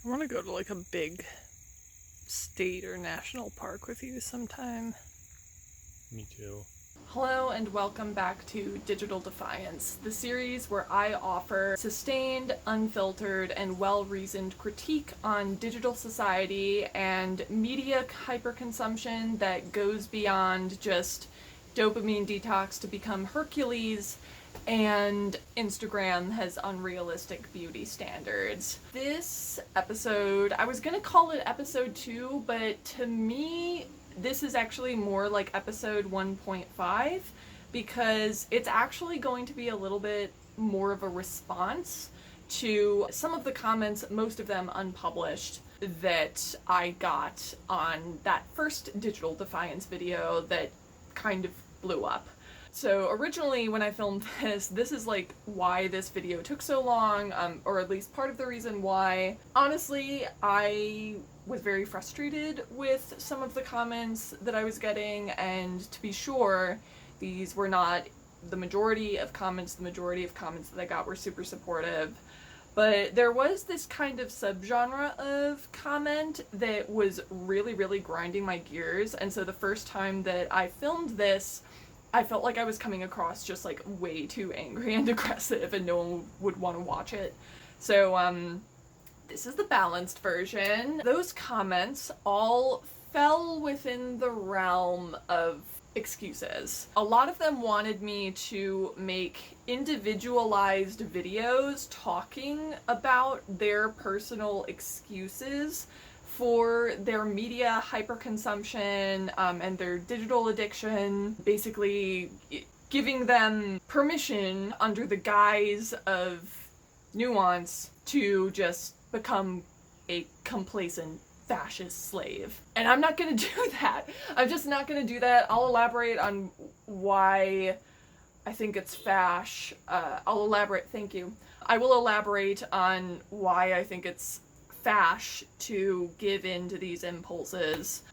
I want to go to like a big state or national park with you sometime. Me too. Hello and welcome back to Digital Defiance, the series where I offer sustained, unfiltered, and well-reasoned critique on digital society and media hyperconsumption that goes beyond just dopamine detox to become Hercules and Instagram has unrealistic beauty standards. This episode, I was gonna call it episode 2, but to me, this is actually more like episode 1.5 because it's actually going to be a little bit more of a response to some of the comments, most of them unpublished, that I got on that first Digital Defiance video that kind of blew up. So originally when I filmed this is like why this video took so long, or at least part of the reason why. Honestly, I was very frustrated with some of the comments that I was getting, and to be sure, these were not the majority of comments. The majority of comments that I got were super supportive. But there was this kind of subgenre of comment that was really, really grinding my gears, and so the first time that I filmed this, I felt like I was coming across just like way too angry and aggressive and no one would want to watch it. So this is the balanced version. Those comments all fell within the realm of excuses. A lot of them wanted me to make individualized videos talking about their personal excuses for their media hyperconsumption and their digital addiction, basically giving them permission under the guise of nuance to just become a complacent fascist slave. And I'm not gonna do that. I'm just not gonna do that. I'll elaborate on why I think it's fash. Thank you. I will elaborate on why I think it's fash to give in to these impulses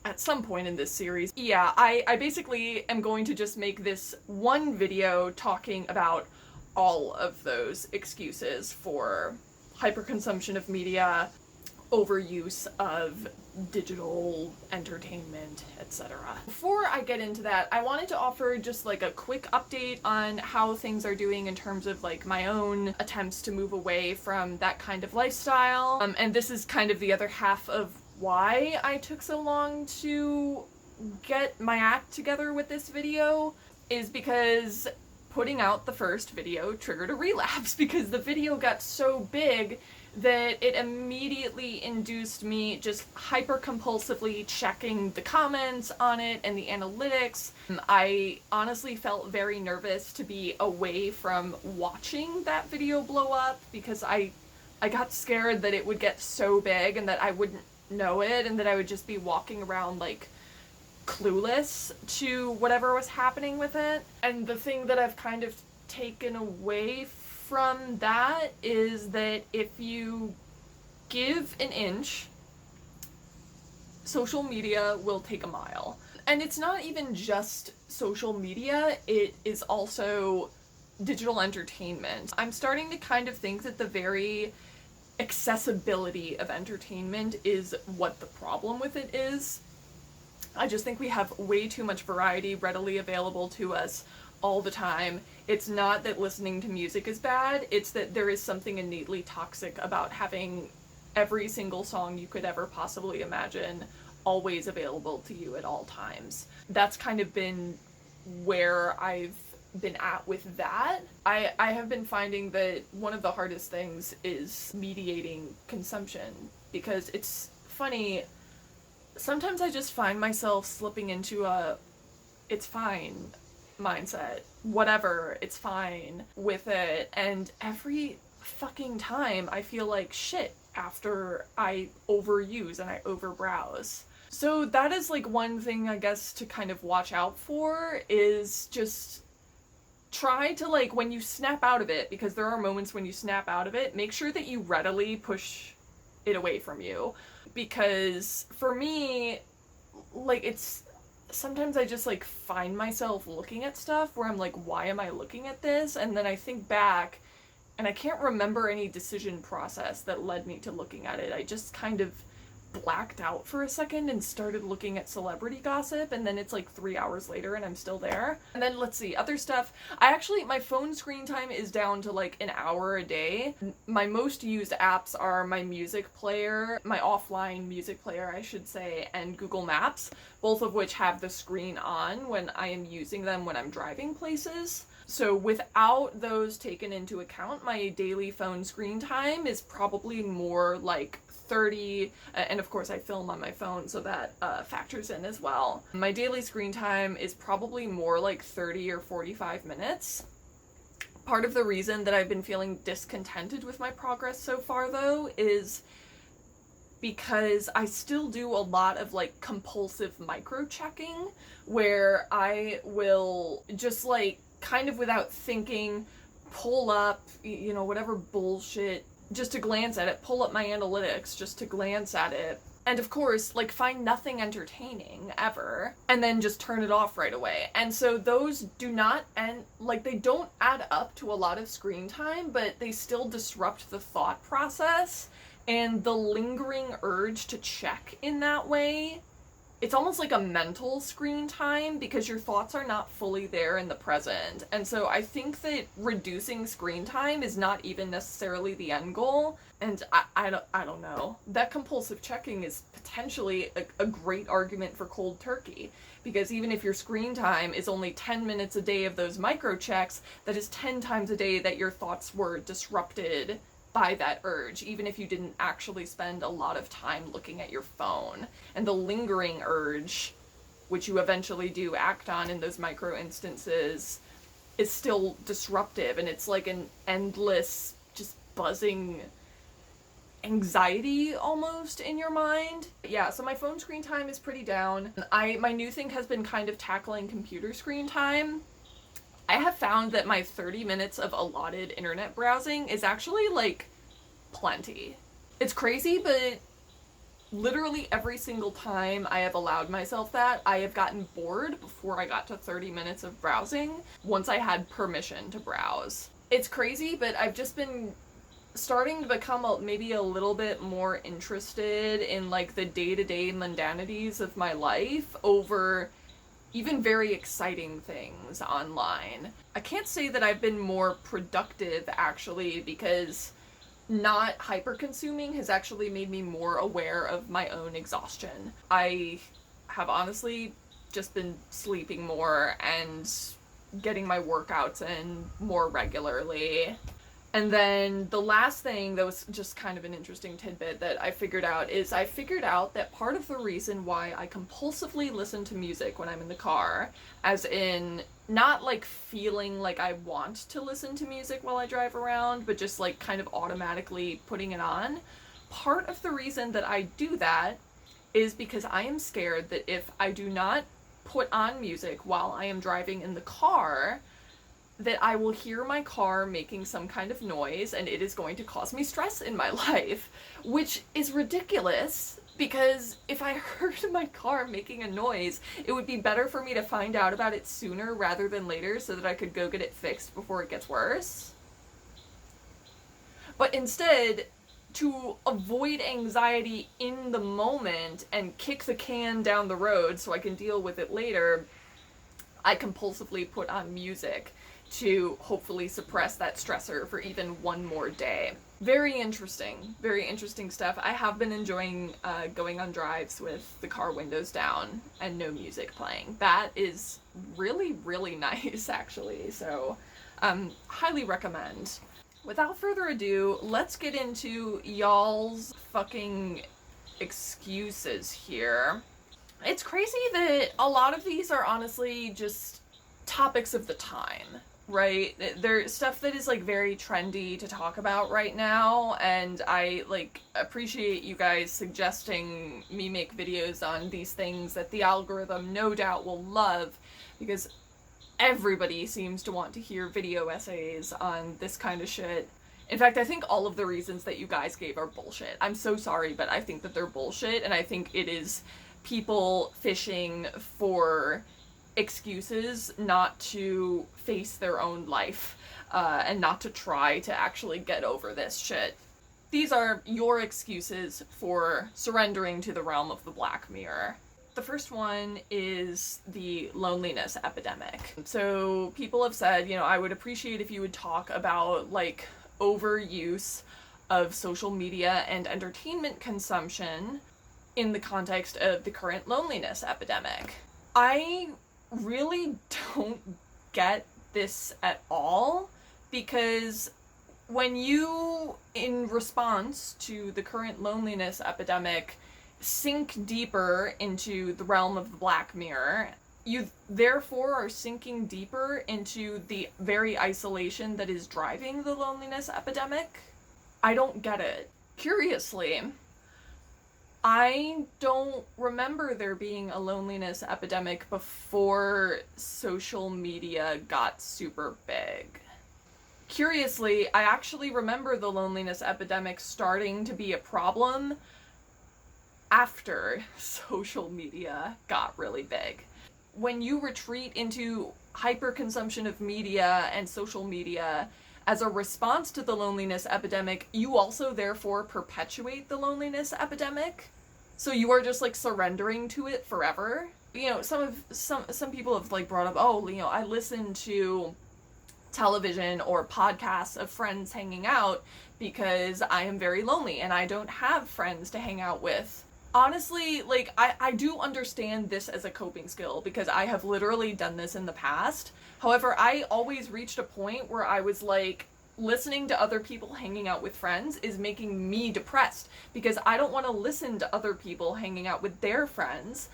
at some point in this series. Yeah, I basically am going to just make this one video talking about all of those excuses for hyperconsumption of media, overuse of digital entertainment, etc. Before I get into that, I wanted to offer just like a quick update on how things are doing in terms of like my own attempts to move away from that kind of lifestyle. And this is kind of the other half of why I took so long to get my act together with this video, is because putting out the first video triggered a relapse because the video got so big that it immediately induced me just hyper-compulsively checking the comments on it and the analytics. I honestly felt very nervous to be away from watching that video blow up because I got scared that it would get so big and that I wouldn't know it and that I would just be walking around like clueless to whatever was happening with it. And the thing that I've kind of taken away from that is that if you give an inch, social media will take a mile. And it's not even just social media, it is also digital entertainment. I'm starting to kind of think that the very accessibility of entertainment is what the problem with it is. I just think we have way too much variety readily available to us all the time. It's not that listening to music is bad, it's that there is something innately toxic about having every single song you could ever possibly imagine always available to you at all times. That's kind of been where I've been at with that. I have been finding that one of the hardest things is mediating consumption, because it's funny, sometimes I just find myself slipping into a it's fine mindset. Whatever, it's fine with it. And every fucking time I feel like shit after I overuse and I overbrowse. So that is like one thing I guess to kind of watch out for, is just try to, like, when you snap out of it, because there are moments when you snap out of it, make sure that you readily push it away from you. Because for me, like, it's sometimes I just like find myself looking at stuff where I'm like, why am I looking at this? And then I think back And I can't remember any decision process that led me to looking at it. I just kind of blacked out for a second and started looking at celebrity gossip, and then it's like 3 hours later and I'm still there. And then let's see, other stuff. My phone screen time is down to like an hour a day. My most used apps are my music player, my offline music player, I should say, and Google Maps, both of which have the screen on when I am using them when I'm driving places. So without those taken into account, my daily phone screen time is probably more like 30, and of course I film on my phone, so that factors in as well. My daily screen time is probably more like 30 or 45 minutes. Part of the reason that I've been feeling discontented with my progress so far, though, is because I still do a lot of like compulsive micro-checking, where I will just like kind of without thinking pull up, whatever bullshit just to glance at it, pull up my analytics just to glance at it, and of course, like, find nothing entertaining ever, and then just turn it off right away. And so those do not end, like, they don't add up to a lot of screen time, but they still disrupt the thought process, and the lingering urge to check in that way. It's almost like a mental screen time because your thoughts are not fully there in the present. And so I think that reducing screen time is not even necessarily the end goal. And I don't know. That compulsive checking is potentially a great argument for cold turkey. Because even if your screen time is only 10 minutes a day of those micro checks, that is 10 times a day that your thoughts were disrupted by that urge, even if you didn't actually spend a lot of time looking at your phone. And the lingering urge, which you eventually do act on in those micro instances, is still disruptive, and it's like an endless, just buzzing anxiety almost in your mind. Yeah, so my phone screen time is pretty down. My new thing has been kind of tackling computer screen time. I have found that my 30 minutes of allotted internet browsing is actually, like, plenty. It's crazy, but literally every single time I have allowed myself that, I have gotten bored before I got to 30 minutes of browsing, once I had permission to browse. It's crazy, but I've just been starting to become maybe a little bit more interested in, like, the day-to-day mundanities of my life over even very exciting things online. I can't say that I've been more productive, actually, because not hyper-consuming has actually made me more aware of my own exhaustion. I have honestly just been sleeping more and getting my workouts in more regularly. And then the last thing that was just kind of an interesting tidbit that I figured out is I figured out that part of the reason why I compulsively listen to music when I'm in the car, as in not like feeling like I want to listen to music while I drive around, but just like kind of automatically putting it on, part of the reason that I do that is because I am scared that if I do not put on music while I am driving in the car, that I will hear my car making some kind of noise and it is going to cause me stress in my life, which is ridiculous, because if I heard my car making a noise, it would be better for me to find out about it sooner rather than later so that I could go get it fixed before it gets worse. But instead, to avoid anxiety in the moment and kick the can down the road so I can deal with it later, I compulsively put on music to hopefully suppress that stressor for even one more day. Very interesting stuff. I have been enjoying going on drives with the car windows down and no music playing. That is really, really nice, actually. So, highly recommend. Without further ado, let's get into y'all's fucking excuses here. It's crazy that a lot of these are honestly just topics of the time, right? They're stuff that is like very trendy to talk about right now, and I like appreciate you guys suggesting me make videos on these things that the algorithm no doubt will love, because everybody seems to want to hear video essays on this kind of shit. In fact, I think all of the reasons that you guys gave are bullshit. I'm so sorry, but I think that they're bullshit, and I think it is people fishing for excuses not to face their own life and not to try to actually get over this shit. These are your excuses for surrendering to the realm of the Black Mirror. The first one is the loneliness epidemic. So people have said, I would appreciate if you would talk about like overuse of social media and entertainment consumption in the context of the current loneliness epidemic. I really don't get this at all, because when you, in response to the current loneliness epidemic, sink deeper into the realm of the Black Mirror, you therefore are sinking deeper into the very isolation that is driving the loneliness epidemic. I don't get it. Curiously, I don't remember there being a loneliness epidemic before social media got super big. Curiously, I actually remember the loneliness epidemic starting to be a problem after social media got really big. When you retreat into hyperconsumption of media and social media as a response to the loneliness epidemic, you also therefore perpetuate the loneliness epidemic. So you are just like surrendering to it forever. Some people have like brought up, I listen to television or podcasts of friends hanging out because I am very lonely and I don't have friends to hang out with. Honestly, like, I do understand this as a coping skill because I have literally done this in the past. However, I always reached a point where I was like, listening to other people hanging out with friends is making me depressed because I don't want to listen to other people hanging out with their friends.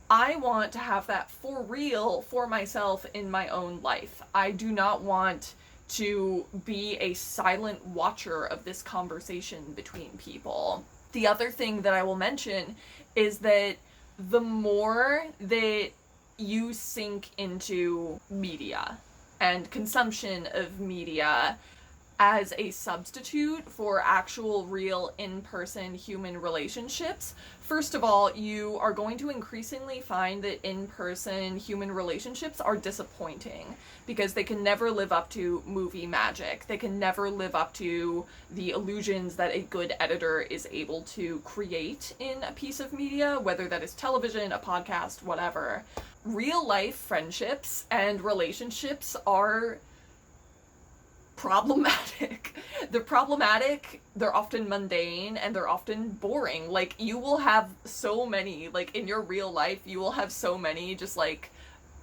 I want to have that for real for myself in my own life. I do not want to be a silent watcher of this conversation between people. The other thing that I will mention is that the more that you sink into media and consumption of media as a substitute for actual real in-person human relationships, first of all, you are going to increasingly find that in-person human relationships are disappointing because they can never live up to movie magic. They can never live up to the illusions that a good editor is able to create in a piece of media, whether that is television, a podcast, whatever. Real life friendships and relationships are problematic. They're problematic, they're often mundane, and they're often boring. Like, you will have so many, like, in your real life, you will have so many just, like,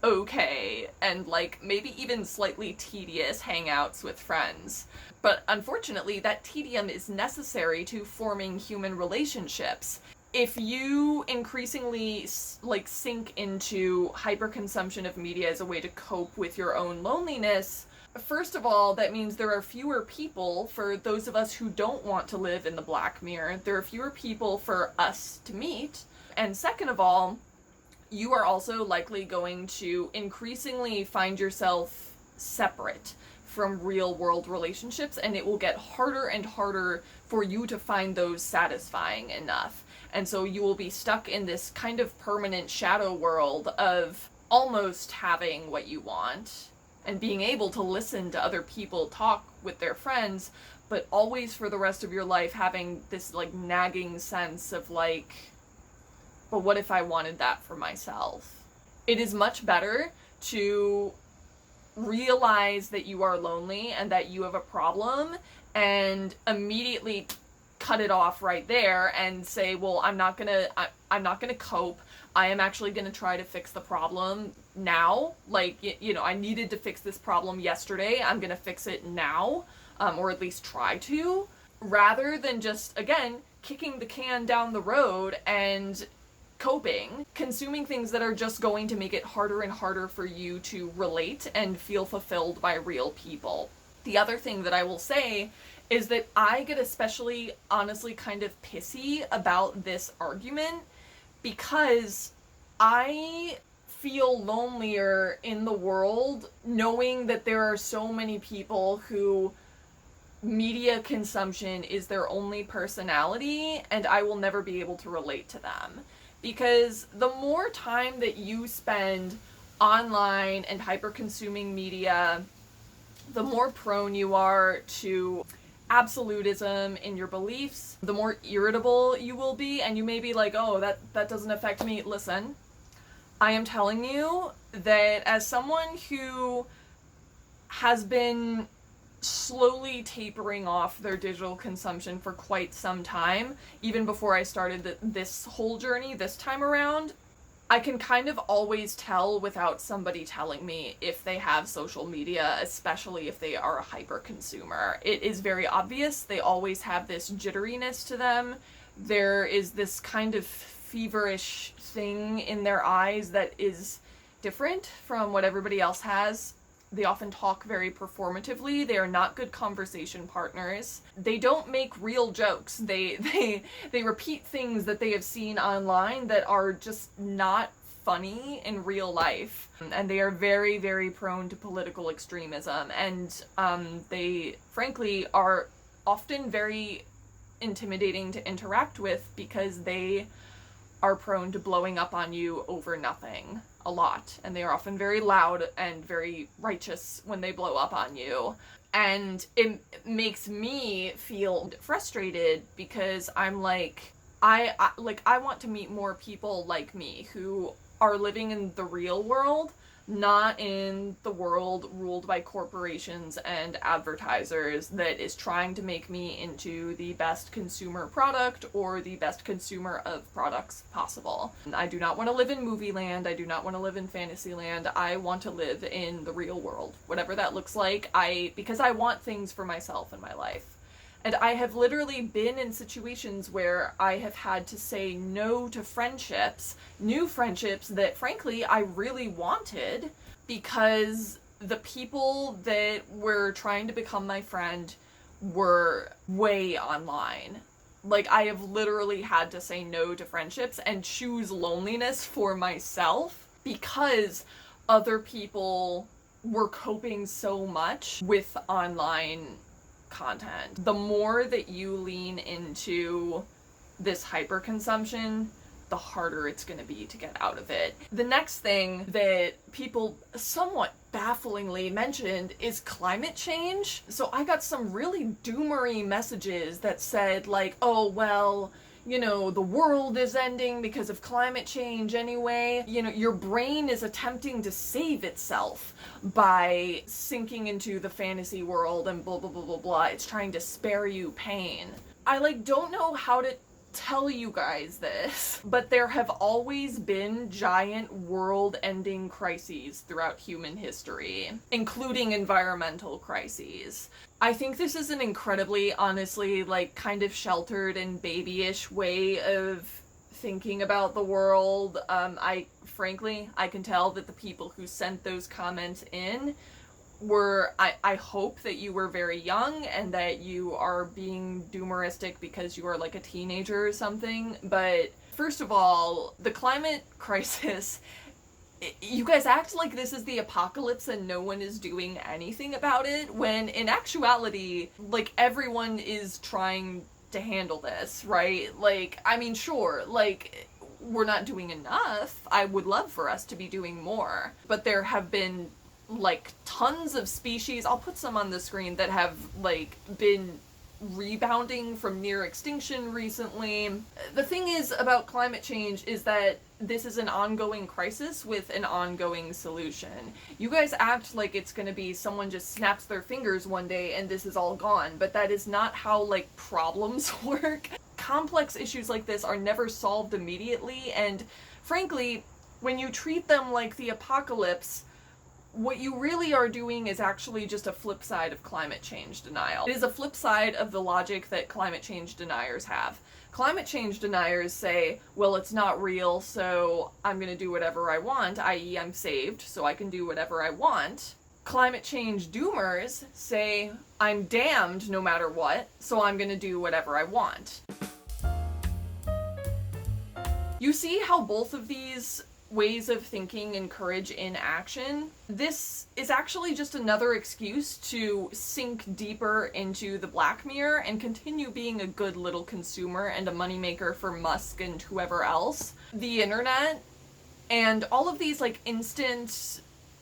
okay, and, like, maybe even slightly tedious hangouts with friends. But unfortunately, that tedium is necessary to forming human relationships. If you increasingly, like, sink into hyperconsumption of media as a way to cope with your own loneliness, first of all, that means there are fewer people for those of us who don't want to live in the Black Mirror. There are fewer people for us to meet. And second of all, you are also likely going to increasingly find yourself separate from real world relationships, and it will get harder and harder for you to find those satisfying enough. And so you will be stuck in this kind of permanent shadow world of almost having what you want and being able to listen to other people talk with their friends, but always for the rest of your life having this, like, nagging sense of, like, but what if I wanted that for myself? It is much better to realize that you are lonely and that you have a problem and immediately cut it off right there and say, well, I'm not gonna cope. I am actually gonna try to fix the problem now. Like, I needed to fix this problem yesterday. I'm gonna fix it now, or at least try to, rather than just, again, kicking the can down the road and coping, consuming things that are just going to make it harder and harder for you to relate and feel fulfilled by real people. The other thing that I will say is that I get especially, honestly, kind of pissy about this argument because I feel lonelier in the world knowing that there are so many people who media consumption is their only personality and I will never be able to relate to them. Because the more time that you spend online and hyper-consuming media, the more prone you are to absolutism in your beliefs, the more irritable you will be, and you may be like, oh, that doesn't affect me. Listen, I am telling you that as someone who has been slowly tapering off their digital consumption for quite some time, even before I started this whole journey this time around, I can kind of always tell without somebody telling me if they have social media, especially if they are a hyper consumer. It is very obvious. They always have this jitteriness to them. There is this kind of feverish thing in their eyes that is different from what everybody else has. They often talk very performatively. They are not good conversation partners. They don't make real jokes. They repeat things that they have seen online that are just not funny in real life. And they are very, very prone to political extremism. And they, frankly, are often very intimidating to interact with because they are prone to blowing up on you over nothing a lot, and they are often very loud and very righteous when they blow up on you. And it makes me feel frustrated because I'm like, I want to meet more people like me who are living in the real world, not in the world ruled by corporations and advertisers that is trying to make me into the best consumer product or the best consumer of products possible. I do not want to live in movie land. I do not want to live in fantasy land. I want to live in the real world, whatever that looks like. Because I want things for myself in my life. And I have literally been in situations where I have had to say no to friendships, new friendships that frankly I really wanted, because the people that were trying to become my friend were way online. Like, I have literally had to say no to friendships and choose loneliness for myself because other people were coping so much with online content. The more that you lean into this hyperconsumption, the harder it's going to be to get out of it. The next thing that people somewhat bafflingly mentioned is climate change. So I got some really doomery messages that said like, oh, well, you know, the world is ending because of climate change anyway. You know, your brain is attempting to save itself by sinking into the fantasy world and blah, blah, blah, blah, blah. It's trying to spare you pain. I don't know how to tell you guys this, but there have always been giant world-ending crises throughout human history, including environmental crises. I think this is an incredibly, honestly, kind of sheltered and babyish way of thinking about the world. I can tell that the people who sent those comments in I hope that you were very young and that you are being doomeristic because you are like a teenager or something. But first of all, the climate crisis, you guys act like this is the apocalypse and no one is doing anything about it, when in actuality, everyone is trying to handle this, right? Sure, we're not doing enough. I would love for us to be doing more, but there have been tons of species, I'll put some on the screen, that have been rebounding from near extinction recently. The thing is about climate change is that this is an ongoing crisis with an ongoing solution. You guys act like it's gonna be someone just snaps their fingers one day and this is all gone, but that is not how problems work. Complex issues like this are never solved immediately, and frankly, when you treat them like the apocalypse, what you really are doing is actually just a flip side of climate change denial. It is a flip side of the logic that climate change deniers have. Climate change deniers say, well, it's not real, so I'm gonna do whatever I want, i.e. I'm saved, so I can do whatever I want. Climate change doomers say, I'm damned no matter what, so I'm gonna do whatever I want. You see how both of these ways of thinking encourage inaction? This is actually just another excuse to sink deeper into the Black Mirror and continue being a good little consumer and a moneymaker for Musk and whoever else. The internet And all of these like instant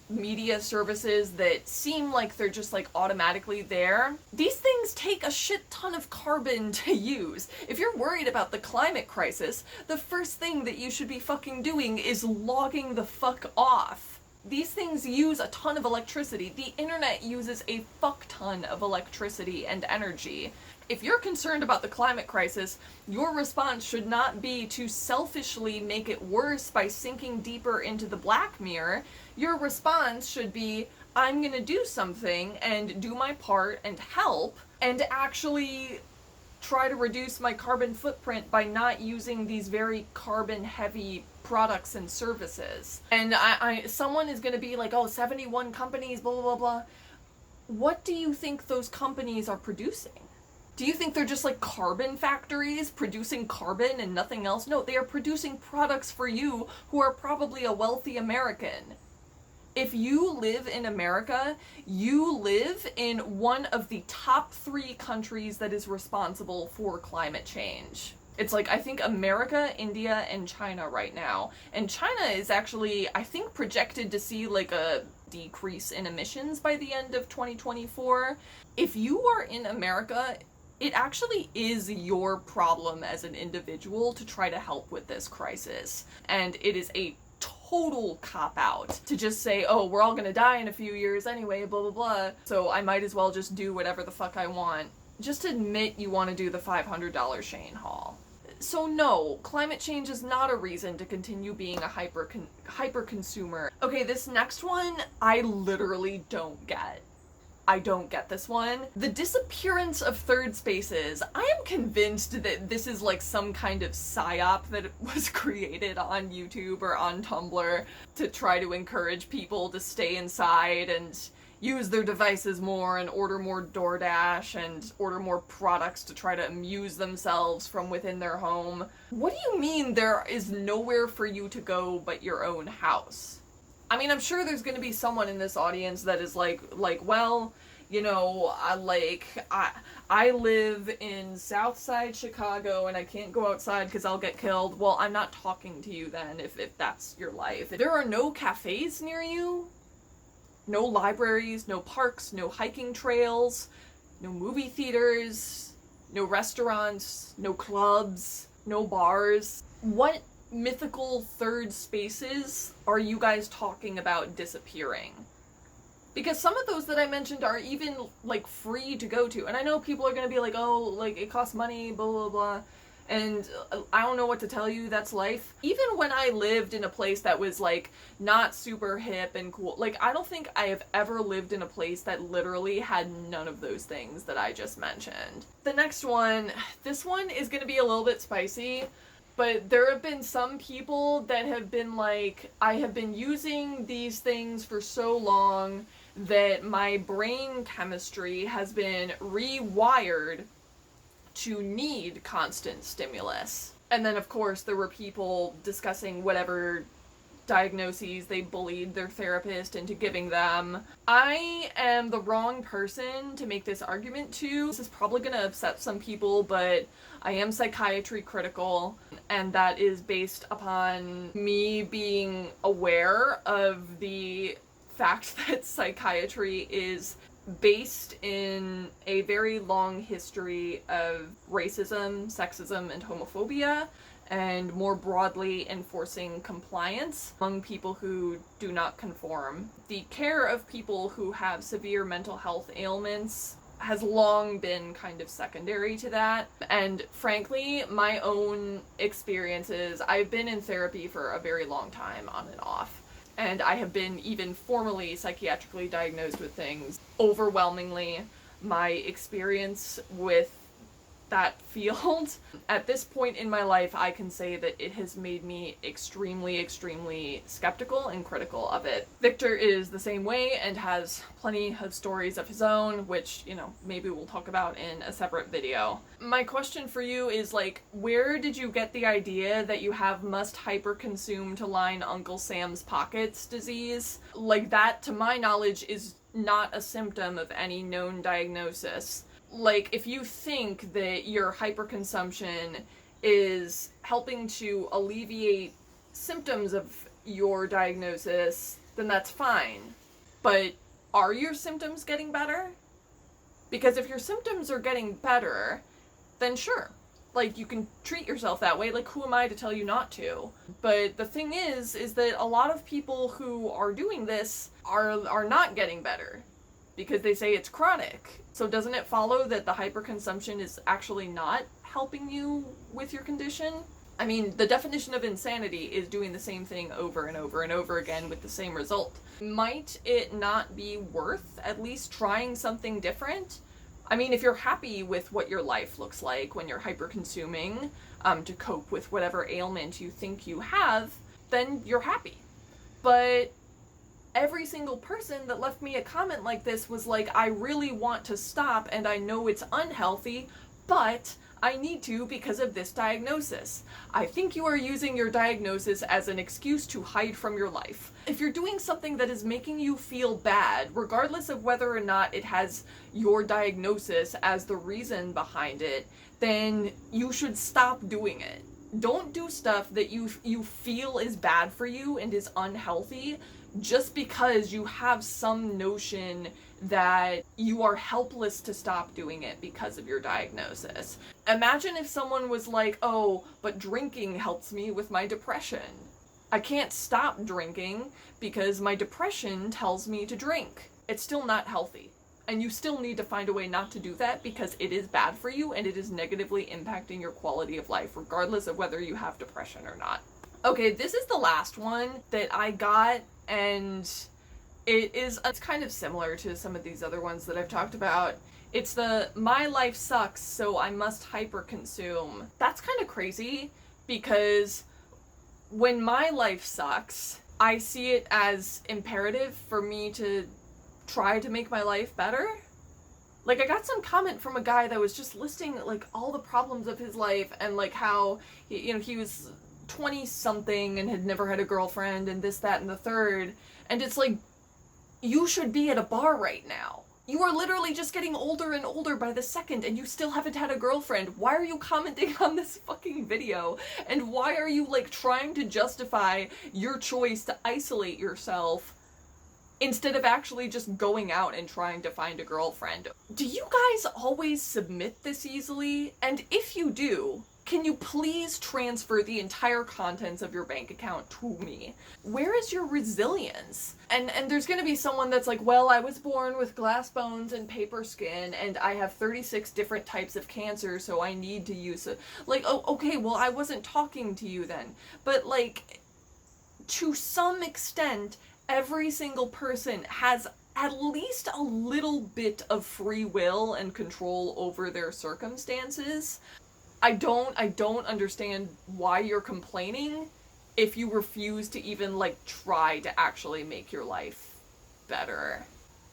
media services that seem like they're just like automatically there, these things take a shit ton of carbon to use. If you're worried about the climate crisis, the first thing that you should be fucking doing is logging the fuck off. These things use a ton of electricity. The internet uses a fuck ton of electricity and energy. If you're concerned about the climate crisis, your response should not be to selfishly make it worse by sinking deeper into the black mirror. Your response should be, I'm gonna do something and do my part and help, and actually try to reduce my carbon footprint by not using these very carbon heavy products and services. And someone is gonna be like, oh, 71 companies, blah, blah, blah, blah. What do you think those companies are producing? Do you think they're just like carbon factories producing carbon and nothing else? No, they are producing products for you who are probably a wealthy American. If you live in America, you live in one of the top 3 countries that is responsible for climate change. It's like, I think America, India, and China right now. And China is actually, I think, projected to see like a decrease in emissions by the end of 2024. If you are in America, it actually is your problem as an individual to try to help with this crisis. And it is a total cop-out to just say, oh, we're all gonna die in a few years anyway, blah, blah, blah, so I might as well just do whatever the fuck I want. Just admit you want to do the $500 Shane haul. So no, climate change is not a reason to continue being a hyper consumer. Okay, this next one, I literally don't get. I don't get this one. The disappearance of third spaces. I am convinced that this is like some kind of psyop that was created on YouTube or on Tumblr to try to encourage people to stay inside and use their devices more and order more DoorDash and order more products to try to amuse themselves from within their home. What do you mean there is nowhere for you to go but your own house? I mean, I'm sure there's gonna be someone in this audience that is like, well, you know, I live in Southside Chicago and I can't go outside because I'll get killed. Well, I'm not talking to you then if that's your life. There are no cafes near you, no libraries, no parks, no hiking trails, no movie theaters, no restaurants, no clubs, no bars. What mythical third spaces are you guys talking about disappearing? Because some of those that I mentioned are even like free to go to, and I know people are gonna be like, oh, like it costs money, blah blah blah, and I don't know what to tell you, that's life. Even when I lived in a place that was like not super hip and cool, like I don't think I have ever lived in a place that literally had none of those things that I just mentioned. The next one, this one is gonna be a little bit spicy. But there have been some people that have been like, I have been using these things for so long that my brain chemistry has been rewired to need constant stimulus. And then, of course, there were people discussing whatever diagnoses they bullied their therapist into giving them. I am the wrong person to make this argument to. This is probably going to upset some people, but I am psychiatry critical, and that is based upon me being aware of the fact that psychiatry is based in a very long history of racism, sexism, and homophobia, and more broadly enforcing compliance among people who do not conform. The care of people who have severe mental health ailments has long been kind of secondary to that. And frankly, my own experiences, I've been in therapy for a very long time, on and off. And I have been even formally psychiatrically diagnosed with things. Overwhelmingly, my experience with that field, at this point in my life, I can say that it has made me extremely, extremely skeptical and critical of it. Victor is the same way and has plenty of stories of his own, which, you know, maybe we'll talk about in a separate video. My question for you is, like, where did you get the idea that you have must hyper-consume to line Uncle Sam's pockets disease? Like, that, to my knowledge, is not a symptom of any known diagnosis. Like, if you think that your hyperconsumption is helping to alleviate symptoms of your diagnosis, then that's fine. But are your symptoms getting better? Because if your symptoms are getting better, then sure. Like, you can treat yourself that way. Like, who am I to tell you not to? But the thing is that a lot of people who are doing this are not getting better because they say it's chronic. So doesn't it follow that the hyperconsumption is actually not helping you with your condition? I mean, the definition of insanity is doing the same thing over and over and over again with the same result. Might it not be worth at least trying something different? I mean, if you're happy with what your life looks like when you're hyper-consuming to cope with whatever ailment you think you have, then you're happy. But every single person that left me a comment like this was like, I really want to stop and I know it's unhealthy, but I need to because of this diagnosis. I think you are using your diagnosis as an excuse to hide from your life. If you're doing something that is making you feel bad, regardless of whether or not it has your diagnosis as the reason behind it, then you should stop doing it. Don't do stuff that you feel is bad for you and is unhealthy just because you have some notion that you are helpless to stop doing it because of your diagnosis. Imagine if someone was like, oh, but drinking helps me with my depression. I can't stop drinking because my depression tells me to drink. It's still not healthy. And you still need to find a way not to do that because it is bad for you and it is negatively impacting your quality of life, regardless of whether you have depression or not. Okay, this is the last one that I got, and it's kind of similar to some of these other ones that I've talked about. It's the, my life sucks, so I must hyper-consume. That's kind of crazy, because when my life sucks, I see it as imperative for me to try to make my life better. Like, I got some comment from a guy that was just listing, like, all the problems of his life, and, like, how, he was 20-something and had never had a girlfriend, and this, that, and the third, and it's like, you should be at a bar right now. You are literally just getting older and older by the second, and you still haven't had a girlfriend. Why are you commenting on this fucking video? And why are you, like, trying to justify your choice to isolate yourself instead of actually just going out and trying to find a girlfriend? Do you guys always submit this easily? And if you do, can you please transfer the entire contents of your bank account to me? Where is your resilience? And there's gonna be someone that's like, well, I was born with glass bones and paper skin, and I have 36 different types of cancer, so I need to use it. Like, oh, okay, well, I wasn't talking to you then. But, like, to some extent, every single person has at least a little bit of free will and control over their circumstances. I don't understand why you're complaining if you refuse to even, like, try to actually make your life better.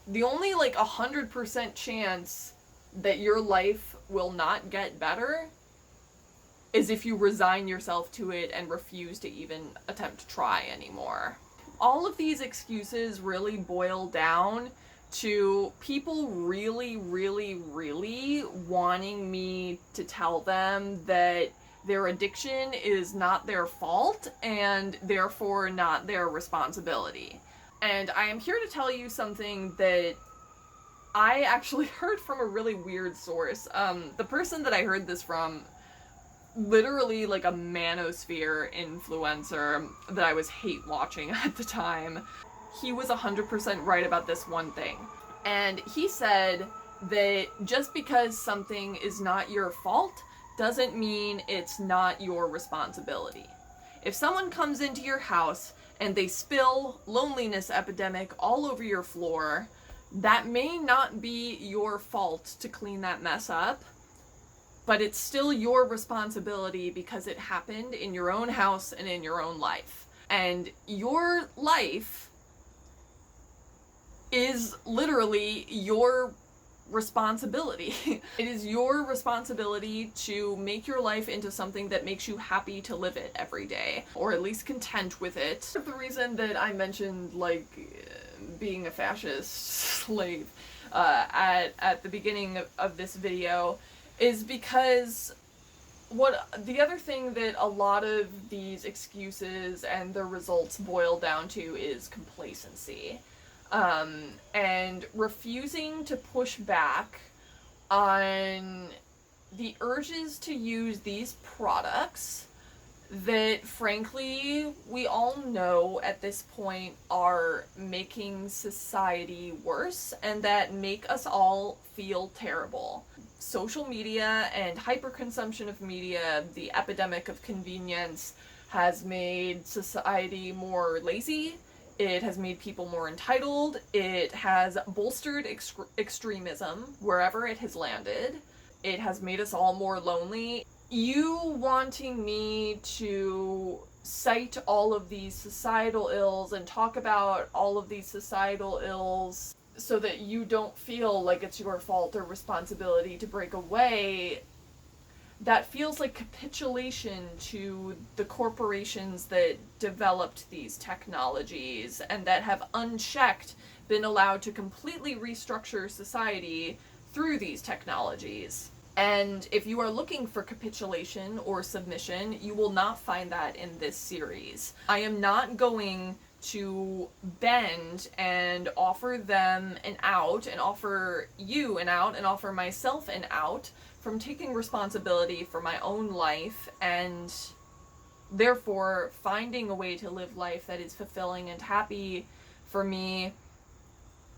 The only, like, 100% chance that your life will not get better is if you resign yourself to it and refuse to even attempt to try anymore. All of these excuses really boil down to people really, really, really wanting me to tell them that their addiction is not their fault and therefore not their responsibility. And I am here to tell you something that I actually heard from a really weird source. The person that I heard this from, literally like a manosphere influencer that I was hate watching at the time, he was 100% right about this one thing. And he said that just because something is not your fault doesn't mean it's not your responsibility. If someone comes into your house and they spill loneliness epidemic all over your floor, that may not be your fault to clean that mess up, but it's still your responsibility because it happened in your own house and in your own life. And your life is literally your responsibility. It is your responsibility to make your life into something that makes you happy to live it every day, or at least content with it. The reason that I mentioned, like, being a fascist slave at the beginning of this video is because what the other thing that a lot of these excuses and the results boil down to is complacency, and refusing to push back on the urges to use these products that, frankly, we all know at this point are making society worse and that make us all feel terrible. Social media and hyperconsumption of media, the epidemic of convenience, has made society more lazy. It has made people more entitled. It has bolstered extremism wherever it has landed. It has made us all more lonely. You wanting me to cite all of these societal ills and talk about all of these societal ills so that you don't feel like it's your fault or responsibility to break away, that feels like capitulation to the corporations that developed these technologies and that have unchecked been allowed to completely restructure society through these technologies. And if you are looking for capitulation or submission, you will not find that in this series. I am not going to bend and offer them an out, and offer you an out, and offer myself an out from taking responsibility for my own life, and therefore finding a way to live life that is fulfilling and happy for me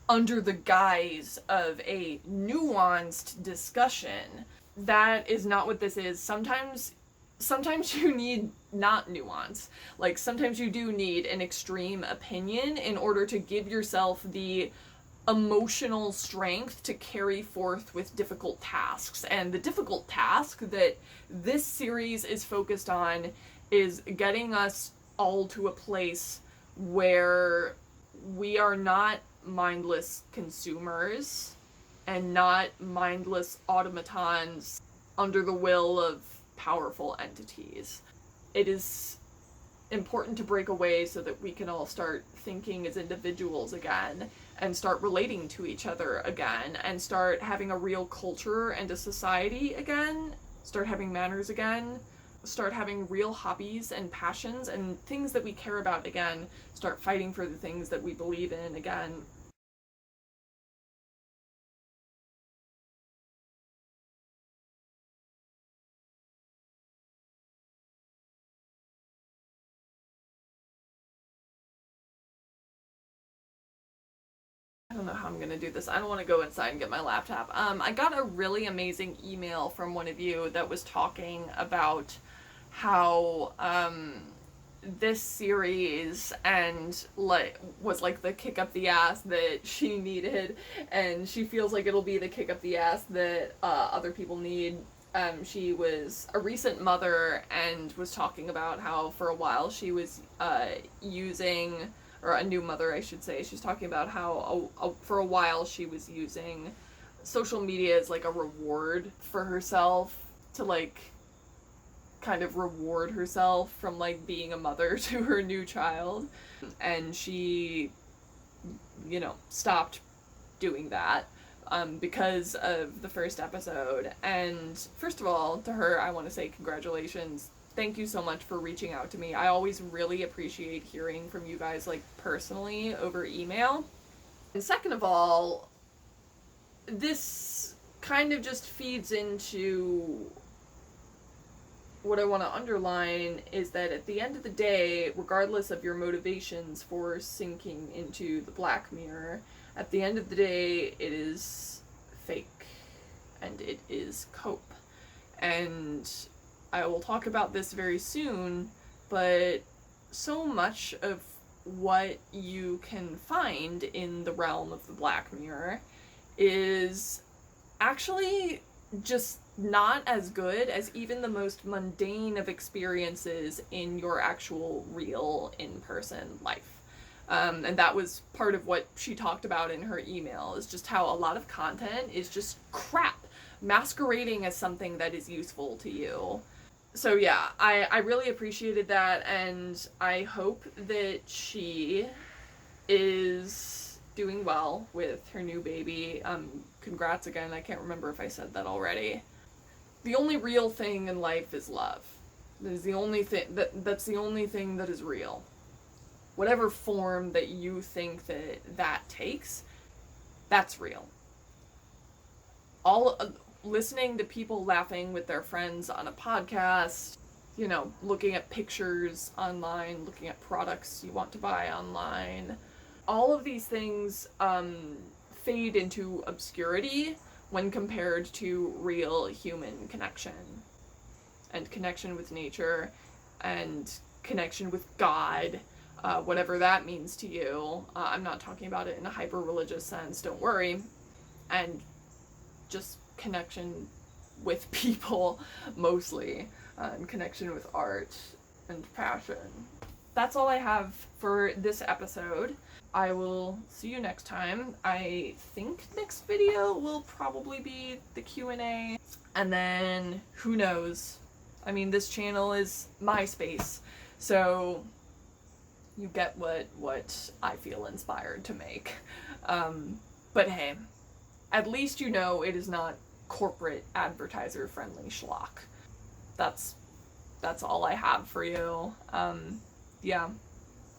under the guise of a nuanced discussion. That is not what this is. Sometimes you need not nuance. Like, sometimes you do need an extreme opinion in order to give yourself the emotional strength to carry forth with difficult tasks. And the difficult task that this series is focused on is getting us all to a place where we are not mindless consumers and not mindless automatons under the will of powerful entities. It is important to break away so that we can all start thinking as individuals again, and start relating to each other again, and start having a real culture and a society again, start having manners again, start having real hobbies and passions and things that we care about again, start fighting for the things that we believe in again. I don't know how I'm going to do this. I don't want to go inside and get my laptop. I got a really amazing email from one of you that was talking about how this series and was like the kick up the ass that she needed, and she feels like it'll be the kick up the ass that other people need. She was a recent mother and was talking about how for a while she was using, or a new mother, I should say. She's talking about how for a while she was using social media as like a reward for herself, to like kind of reward herself from like being a mother to her new child. And she, stopped doing that because of the first episode. And first of all, to her, I want to say congratulations. Thank you so much for reaching out to me. I always really appreciate hearing from you guys, like, personally over email. And second of all, this kind of just feeds into what I want to underline, is that at the end of the day, regardless of your motivations for sinking into the Black Mirror, at the end of the day, it is fake. And it is cope. And I will talk about this very soon, but so much of what you can find in the realm of the Black Mirror is actually just not as good as even the most mundane of experiences in your actual real in-person life. And that was part of what she talked about in her email, is just how a lot of content is just crap masquerading as something that is useful to you. So yeah, I really appreciated that, and I hope that she is doing well with her new baby. Congrats again. I can't remember if I said that already. the only real thing in life is love. That is the only thing that's the only thing that is real. Whatever form that you think that takes, that's real. All listening to people laughing with their friends on a podcast, looking at pictures online, looking at products you want to buy online, all of these things fade into obscurity when compared to real human connection and connection with nature and connection with God, whatever that means to you. I'm not talking about it in a hyper-religious sense, don't worry. And just connection with people, mostly, and connection with art and passion. That's all I have for this episode. I will see you next time. I think next video will probably be the Q&A, and then who knows? I mean, this channel is my space, so you get what I feel inspired to make. But hey, at least you know it is not corporate advertiser friendly schlock. That's all I have for you. Yeah.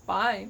Bye.